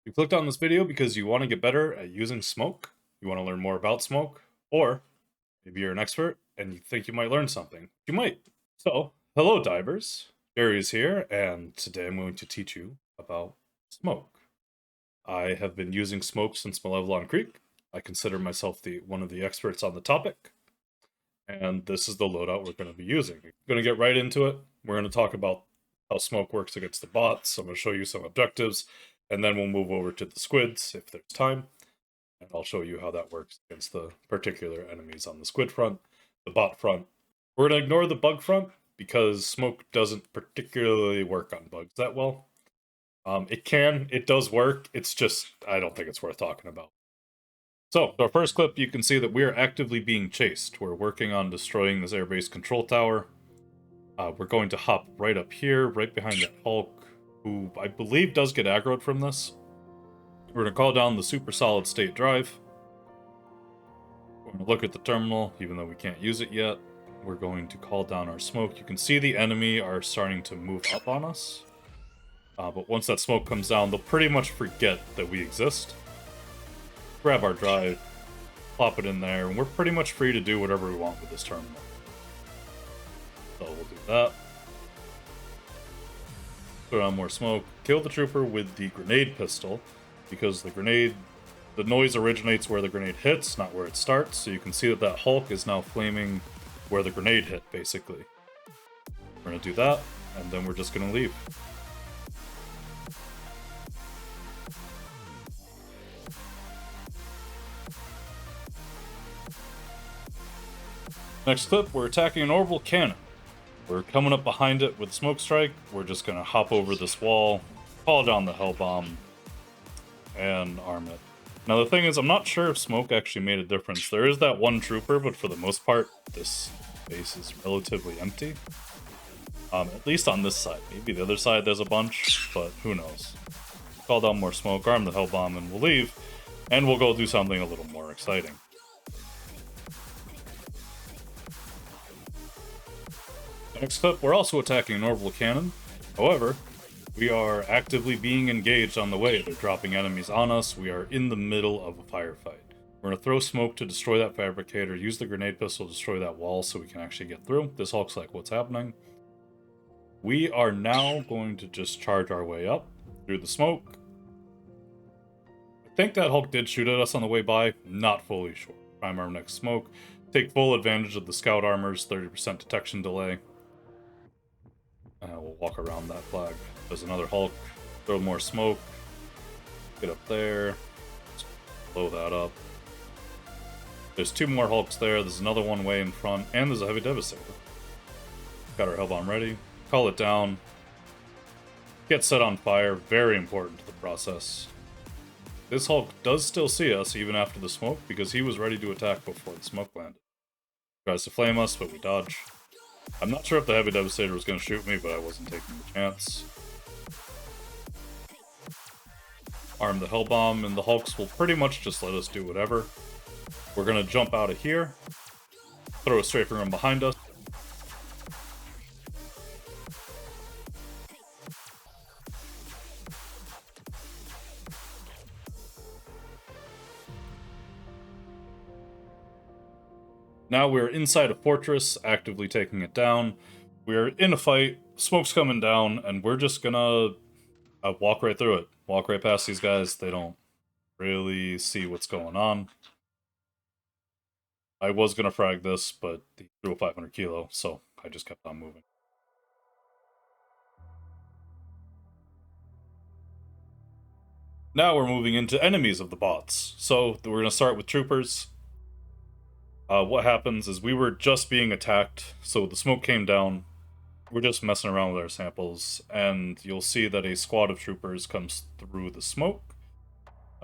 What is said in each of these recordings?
You clicked on this video because you want to get better at using smoke, you want to learn more about smoke, or maybe you're an expert and you think you might learn something. You might. So, hello divers, Jerry is here, and today I'm going to teach you about smoke. I have been using smoke since Malevelon Creek. I consider myself one of the experts on the topic, and this is the loadout we're going to be using. We're going to get right into it. We're going to talk about how smoke works against the bots. I'm going to show you some objectives, and then we'll move over to the squids if there's time, and I'll show you how that works against the particular enemies on the squid front, the bot front. We're going to ignore the bug front because smoke doesn't particularly work on bugs that well. It does work, it's just, I don't think it's worth talking about. So, our first clip, you can see that we are actively being chased. We're working on destroying this airbase control tower. We're going to hop right up here, right behind that Hulk, who I believe does get aggroed from this. We're going to call down the super solid state drive. We're going to look at the terminal, even though we can't use it yet. We're going to call down our smoke. You can see the enemy are starting to move up on us. But once that smoke comes down, they'll pretty much forget that we exist. Grab our drive, plop it in there, and we're pretty much free to do whatever we want with this terminal. So we'll do that. Put on more smoke. Kill the trooper with the grenade pistol, because the noise originates where the grenade hits, not where it starts. So you can see that that Hulk is now flaming where the grenade hit, basically. We're going to do that, and then we're just going to leave. Next clip, we're attacking an orbital cannon. We're coming up behind it with smoke strike. We're just gonna hop over this wall, call down the hell bomb, and arm it. Now the thing is, I'm not sure if smoke actually made a difference. There is that one trooper, but for the most part, this base is relatively empty. At least on this side. Maybe the other side there's a bunch, but who knows. Call down more smoke, arm the hell bomb, and we'll leave. And we'll go do something a little more exciting. Next up, we're also attacking an orbital cannon. However, we are actively being engaged on the way. They're dropping enemies on us. We are in the middle of a firefight. We're going to throw smoke to destroy that fabricator, use the grenade pistol to destroy that wall so we can actually get through. This Hulk's like, what's happening? We are now going to just charge our way up through the smoke. I think that Hulk did shoot at us on the way by. Not fully sure. Prime arm next smoke. Take full advantage of the scout armor's 30% detection delay. We'll walk around that flag. There's another Hulk. Throw more smoke. Get up there. Just blow that up. There's two more Hulks there. There's another one way in front. And there's a heavy devastator. Got our hell bomb ready. Call it down. Get set on fire. Very important to the process. This Hulk does still see us even after the smoke because he was ready to attack before the smoke landed. Tries to flame us, but we dodge. I'm not sure if the heavy devastator was going to shoot me, but I wasn't taking the chance. Arm the hell bomb, and the Hulks will pretty much just let us do whatever. We're going to jump out of here, throw a strafing run behind us. Now we're inside a fortress, actively taking it down. We're in a fight, smoke's coming down, and we're just gonna walk right through it. Walk right past these guys. They don't really see what's going on. I was gonna frag this, but he threw a 500 kilo, so I just kept on moving. Now we're moving into enemies of the bots. So we're gonna start with troopers. What happens is we were just being attacked, so the smoke came down. We're just messing around with our samples, and you'll see that a squad of troopers comes through the smoke.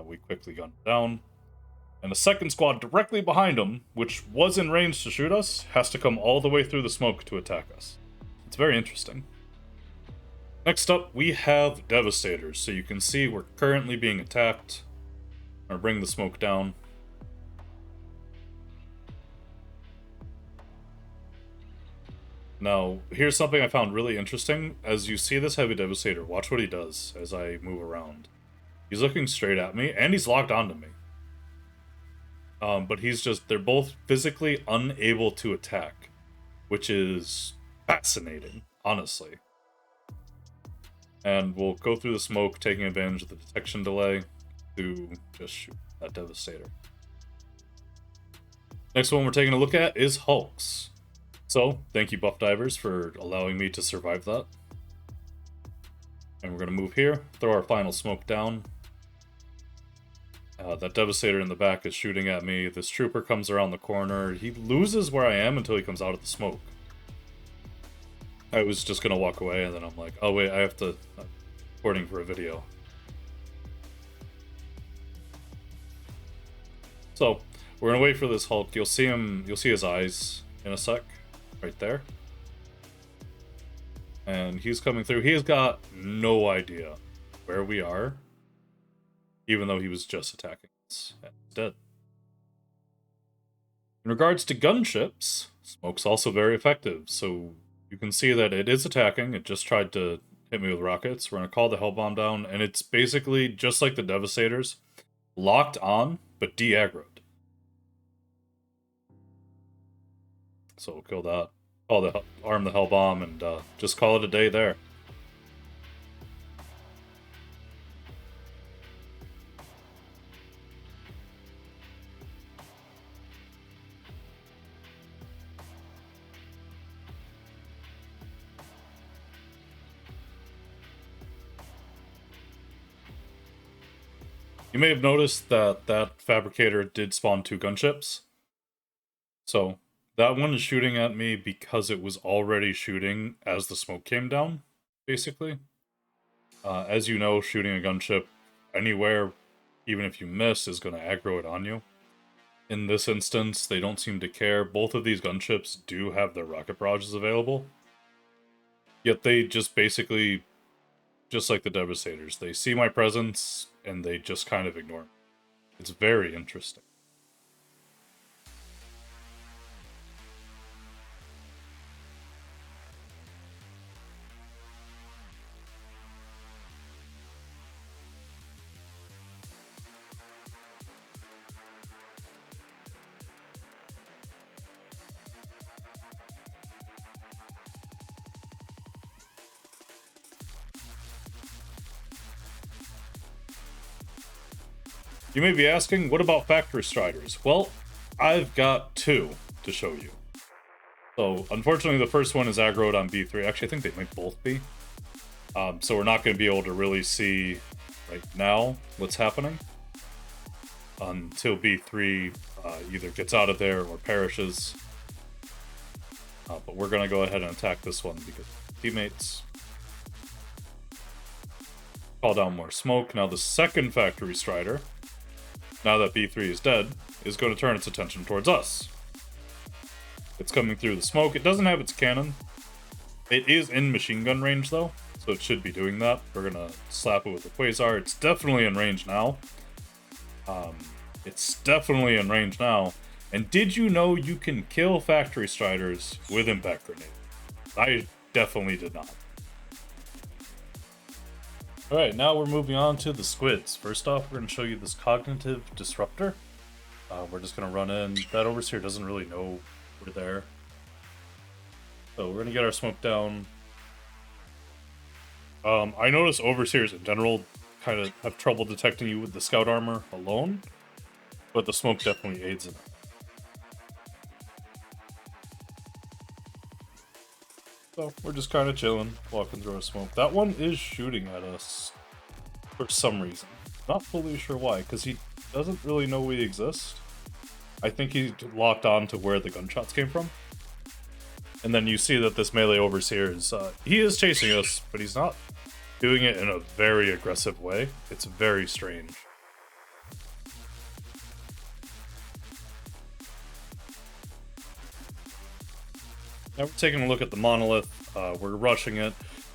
We quickly gun down. And a second squad directly behind them, which was in range to shoot us, has to come all the way through the smoke to attack us. It's very interesting. Next up, we have Devastators. So you can see we're currently being attacked. I'm gonna bring the smoke down. Now, here's something I found really interesting. As you see this heavy devastator, watch what he does as I move around. He's looking straight at me, and he's locked onto me. But they're both physically unable to attack, which is fascinating, honestly. And we'll go through the smoke, taking advantage of the detection delay to just shoot that Devastator. Next one we're taking a look at is Hulks. So, thank you Buff Divers for allowing me to survive that. And we're going to move here, throw our final smoke down. That Devastator in the back is shooting at me. This trooper comes around the corner. He loses where I am until he comes out of the smoke. I was just going to walk away, and then I'm like, oh wait, I have to... I'm recording for a video. So, we're going to wait for this Hulk. You'll see his eyes in a sec. Right there. And he's coming through. He has got no idea where we are, even though he was just attacking us. And he's dead. In regards to gunships, smoke's also very effective. So you can see that it is attacking. It just tried to hit me with rockets. We're going to call the Hellbomb down. And it's basically just like the Devastators. Locked on, but de-aggroed. So we'll kill that. Arm the Hellbomb and just call it a day there. You may have noticed that that fabricator did spawn 2 gunships. So that one is shooting at me because it was already shooting as the smoke came down, basically. As you know, shooting a gunship anywhere, even if you miss, is going to aggro it on you. In this instance, they don't seem to care. Both of these gunships do have their rocket barrages available. Yet they just basically, just like the Devastators, they see my presence and they just kind of ignore me. It's very interesting. You may be asking, what about Factory Striders? Well, I've got 2 to show you. So, unfortunately, the first one is aggroed on B3. Actually, I think they might both be. So we're not going to be able to really see right now what's happening until B3 either gets out of there or perishes. But we're going to go ahead and attack this one because teammates. Call down more smoke. Now the second Factory Strider, now that B3 is dead, is going to turn its attention towards us. It's coming through the smoke. It doesn't have its cannon. It is in machine gun range, though, so it should be doing that. We're going to slap it with the Quasar. It's definitely in range now. And did you know you can kill Factory Striders with Impact Grenade? I definitely did not. Alright, now we're moving on to the squids. First off, we're going to show you this Cognitive Disruptor. We're just going to run in. That Overseer doesn't really know we're there. So we're going to get our smoke down. I notice Overseers in general kind of have trouble detecting you with the Scout Armor alone, but the smoke definitely aids in it. So we're just kind of chilling, walking through our smoke. That one is shooting at us for some reason. Not fully sure why, because he doesn't really know we exist. I think he locked on to where the gunshots came from. And then you see that this melee Overseer is, he is chasing us, but he's not doing it in a very aggressive way. It's very strange. Now we're taking a look at the Monolith. We're rushing it.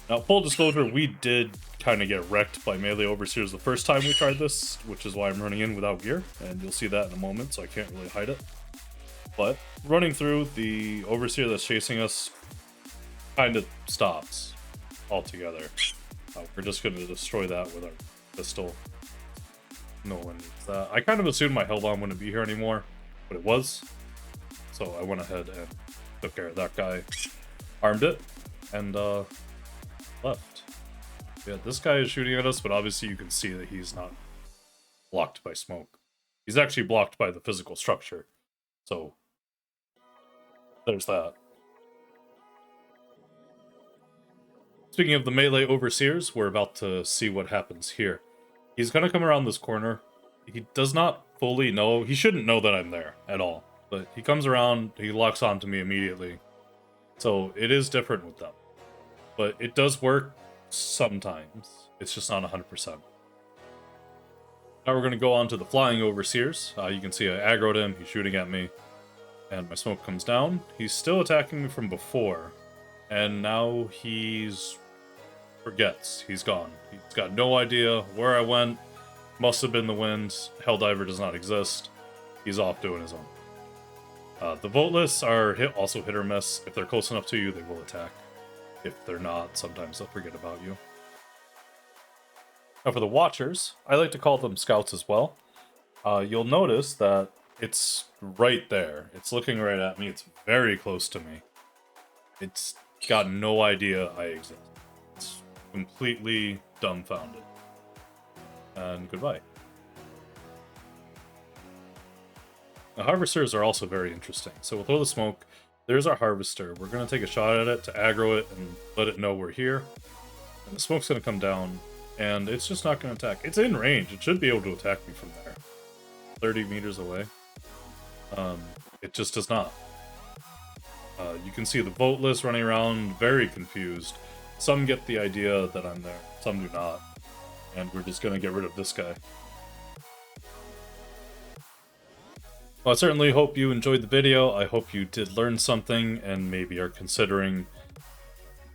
Now, full disclosure, we did kind of get wrecked by melee Overseers the first time we tried this, which is why I'm running in without gear, and you'll see that in a moment, so I can't really hide it. But running through, the Overseer that's chasing us kind of stops altogether. We're just going to destroy that with our pistol. No one needs that. I kind of assumed my Hellbomb wouldn't be here anymore, but it was. So I went ahead and took care of that guy, armed it, and left. Yeah, this guy is shooting at us, but obviously you can see that he's not blocked by smoke. He's actually blocked by the physical structure. So there's that. Speaking of the melee overseers, we're about to see what happens here. He's going to come around this corner. He does not fully know. He shouldn't know that I'm there at all. But he comes around, he locks onto me immediately. So it is different with them. But it does work sometimes. It's just not 100%. Now we're going to go on to the flying overseers. You can see I aggroed him. He's shooting at me. And my smoke comes down. He's still attacking me from before. And now he's forgets. He's gone. He's got no idea where I went. Must have been the wind. Helldiver does not exist. He's off doing his own. The voteless are also hit or miss. If they're close enough to you, they will attack. If they're not, sometimes they'll forget about you. Now for the watchers, I like to call them scouts as well. You'll notice that it's right there. It's looking right at me. It's very close to me. It's got no idea I exist. It's completely dumbfounded. And goodbye. The harvesters are also very interesting. So with all the smoke, there's our harvester. We're going to take a shot at it to aggro it and let it know we're here. And the smoke's going to come down, and it's just not going to attack. It's in range. It should be able to attack me from there. 30 meters away. It just does not. You can see the voteless running around, very confused. Some get the idea that I'm there, some do not. And we're just going to get rid of this guy. Well, I certainly hope you enjoyed the video. I hope you did learn something and maybe are considering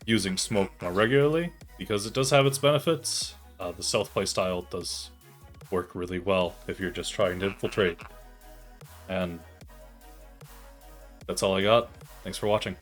using smoke more regularly, because it does have its benefits. The stealth playstyle does work really well if you're just trying to infiltrate. And that's all I got. Thanks for watching.